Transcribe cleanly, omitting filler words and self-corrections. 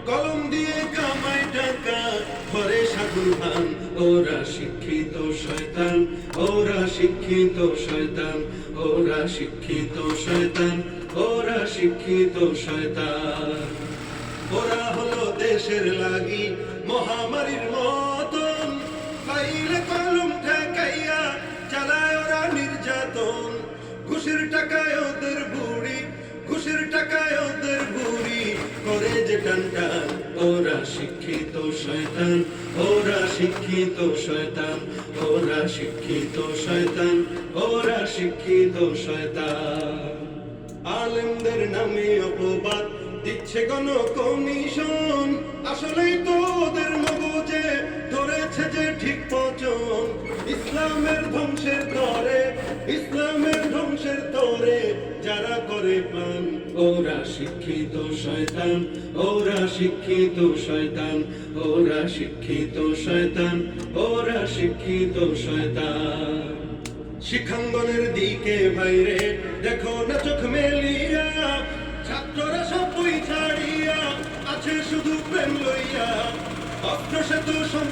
কলম দিয়ে কামায় টাকা করে সাধু ভান। ওরা শিক্ষিত শয়তান, ওরা শিক্ষিত শয়তান, ওরা শিক্ষিত শয়তান, ওরা শিক্ষিত শয়তান। ওরা হলো দেশের লাগি মহামারীর মতন, ফাইলে কলম ঠেকাইয়া চালায় ওরা নির্যাতন। ঘুষের টাকায় ওদের বুড়ি, ঘুষের টাকায় ওদের বুড়ি করে যে টান টান। ওরা শিক্ষিত শয়তান, ওরা শিক্ষিত শয়তান, ওরা শিক্ষিত শয়তান, ওরা শিক্ষিত শয়তান। আলেমদের নামে অপবাদ দিচ্ছে কোন কমিশন, আসলেই তো ওদের মগজে ধরেছে যে ঠিক পচন। ইসলামের ধ্বংসের তরে, ইসলামের ধ্বংসের তরে যারা করে প্ল্যান। ওরা শিক্ষিত শয়তান, ওরা শিক্ষিত শয়তান, ওরা শিক্ষিত শয়তান, ওরা শিক্ষিত শয়তান। শিক্ষাঙ্গনের দিকে ভাইরে দেখো না চোখ মেলিয়া, ছাত্ররা সব বই ছাড়িয়া আছে শুধু প্রেম লইয়া। অস্ত্র সে তো